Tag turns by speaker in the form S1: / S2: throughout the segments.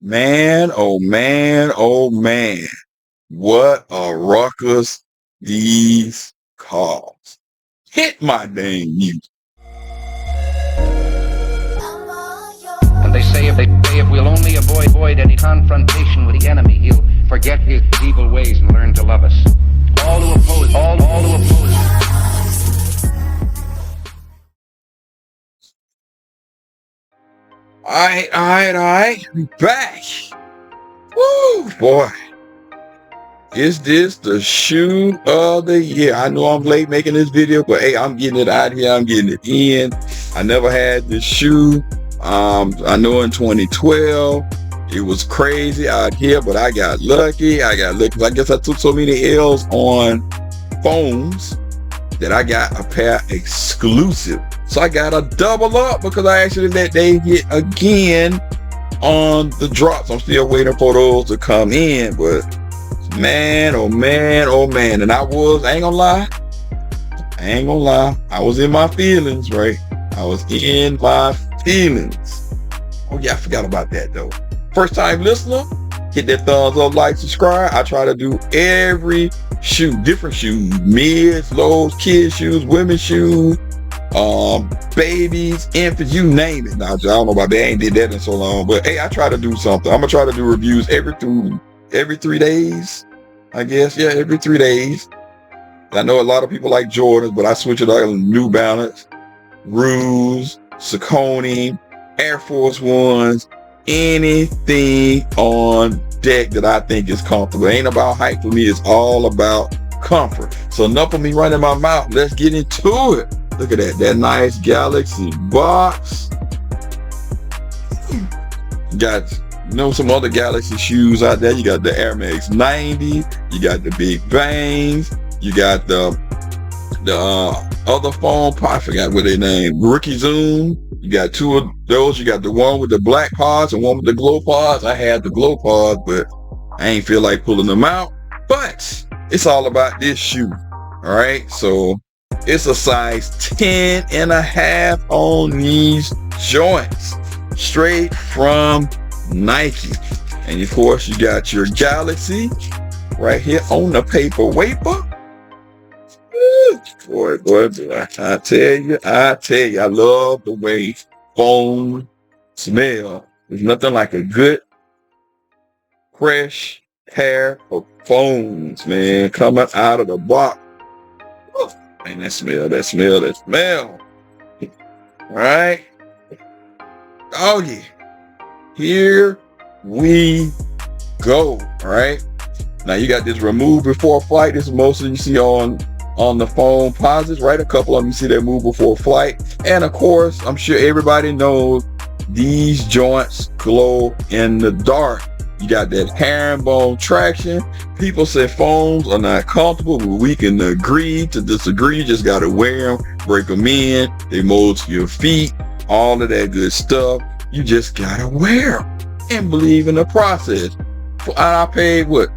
S1: Man, oh man, oh man. What a ruckus these cars. Hit my dang music.
S2: And they say if we'll only avoid any confrontation with the enemy, he'll forget his evil ways and learn to love us. All to oppose, all to oppose.
S1: All right. We back. Woo, boy. Is this the shoe of the year? I know I'm late making this video, but hey, I'm getting it out here. I'm getting it in. I never had this shoe. I know in 2012, it was crazy out here, but I got lucky. I guess I took so many L's on foams that I got a pair exclusive. So I got a double up because I actually let they hit again on the drops. I'm still waiting for those to come in, but man, oh man, oh man. And I ain't gonna lie, I was in my feelings, right? I was in my feelings. Oh yeah, I forgot about that though. First time listener, hit that thumbs up, like, subscribe. I try to do every shoe, different shoes, mids, lows, kids shoes, women's shoes, babies, infants, you name it. Now I don't know about that, I ain't did that in so long, but hey, I try to do something. I'm gonna try to do reviews every 3 days, I guess. Yeah, every 3 days. I know a lot of people like Jordans, but I switch it out. New Balance, Ruse, Saucony, Air Force Ones, anything on deck that I think is comfortable. It ain't about height for me, it's all about comfort. So enough of me running my mouth, let's get into it. Look at that nice Galaxy box. You got some other Galaxy shoes out there. You got the Air Max 90, you got the Big Bangs, you got the other foam, I forgot what they name, Rookie Zoom. You got two of those. You got the one with the black pods and one with the glow pods. I had the glow pods, but I ain't feel like pulling them out. But it's all about this shoe. All right, so it's a size 10.5 on these joints, straight from Nike. And of course, you got your Galaxy right here on the paper wafer. Boy, I tell you, I love the way foam smell. There's nothing like a good, fresh pair of foams, man, coming out of the box. Oh, man, that smell. All right. Oh yeah. Here we go. All right. Now you got this remove before flight. This is mostly you see on the Foamposite, right? A couple of them you see that move before flight. And of course, I'm sure everybody knows these joints glow in the dark. You got that herringbone traction. People say foams are not comfortable, but we can agree to disagree. You just got to wear them, break them in, they mold to your feet, all of that good stuff. You just got to wear them and believe in the process. I paid what?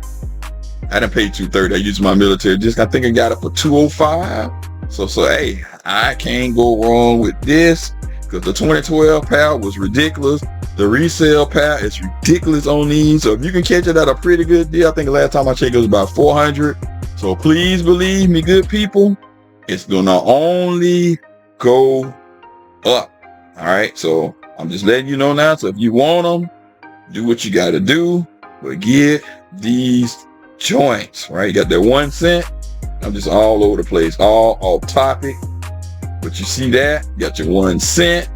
S1: I didn't pay $230. I used my military disc. I think I got it for $205. So hey, I can't go wrong with this because the 2012 pair was ridiculous. The resale pair is ridiculous on these. So if you can catch it at a pretty good deal, I think the last time I checked it was about $400. So please believe me, good people, it's gonna only go up. All right. So I'm just letting you know now. So if you want them, do what you got to do, but get these joints, right? You got that 1 cent. I'm just all over the place, all off topic, but you see that you got your 1 cent.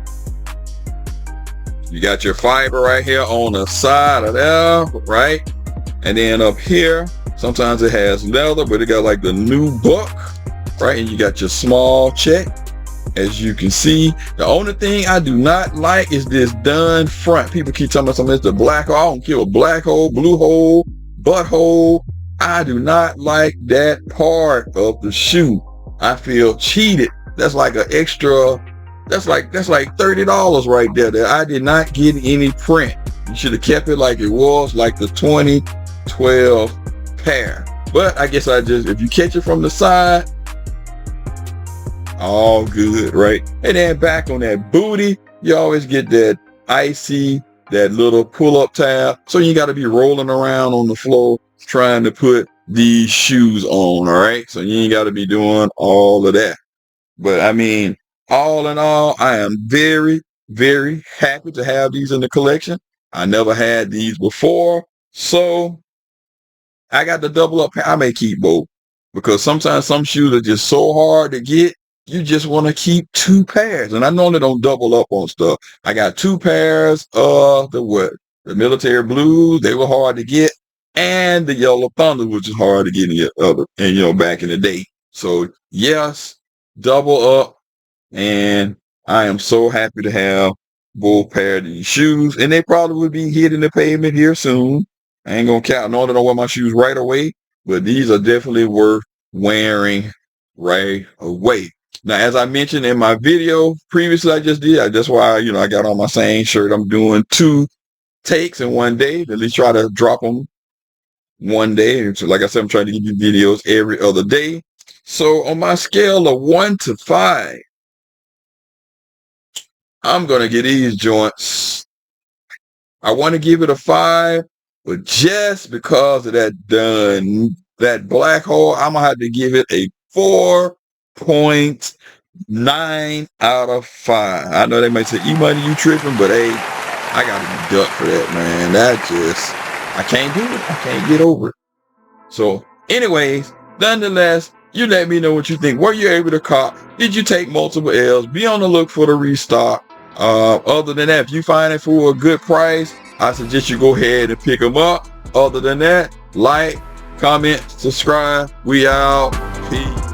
S1: You got your fiber right here on the side of there, right? And then up here, sometimes it has leather, but it got like the new book, right? And you got your small check. As you can see, the only thing I do not like is this done front. People keep talking about something, it's the black hole. I don't care, a black hole, blue hole, butthole. I do not like that part of the shoe. I feel cheated. That's like an extra, that's like $30 right there that I did not get any print. You should have kept it like it was, like the 2012 pair. But I guess if you catch it from the side, all good, right? And then back on that booty, you always get that icy that little pull-up tab, so you got to be rolling around on the floor trying to put these shoes on. All right, so you ain't got to be doing all of that. But I mean, all in all, I am very, very happy to have these in the collection. I never had these before, so I got the double up. I may keep both, because sometimes some shoes are just so hard to get. You just want to keep 2 pairs. And I normally don't double up on stuff. I got 2 pairs of the military blues. They were hard to get. And the yellow thunder, which is hard to get back in the day. So yes, double up. And I am so happy to have both pairs of these shoes. And they probably will be hitting the pavement here soon. I ain't gonna count. No, I don't wear my shoes right away, but these are definitely worth wearing right away. Now, as I mentioned in my video previously, I just did. That's why, I got on my same shirt. I'm doing 2 takes in one day. At least try to drop them one day. So like I said, I'm trying to give you videos every other day. So on my scale of 1 to 5, I'm going to get these joints. I want to give it a 5, but just because of that black hole, I'm going to have to give it a 4.9 out of 5. I know they might say, E-Money, you tripping, but hey, I got to be ducked for that, man. I can't do it. I can't get over it. So anyways, nonetheless, you let me know what you think. Were you able to cop? Did you take multiple L's? Be on the look for the restock. Other than that, if you find it for a good price, I suggest you go ahead and pick them up. Other than that, like, comment, subscribe. We out. Peace.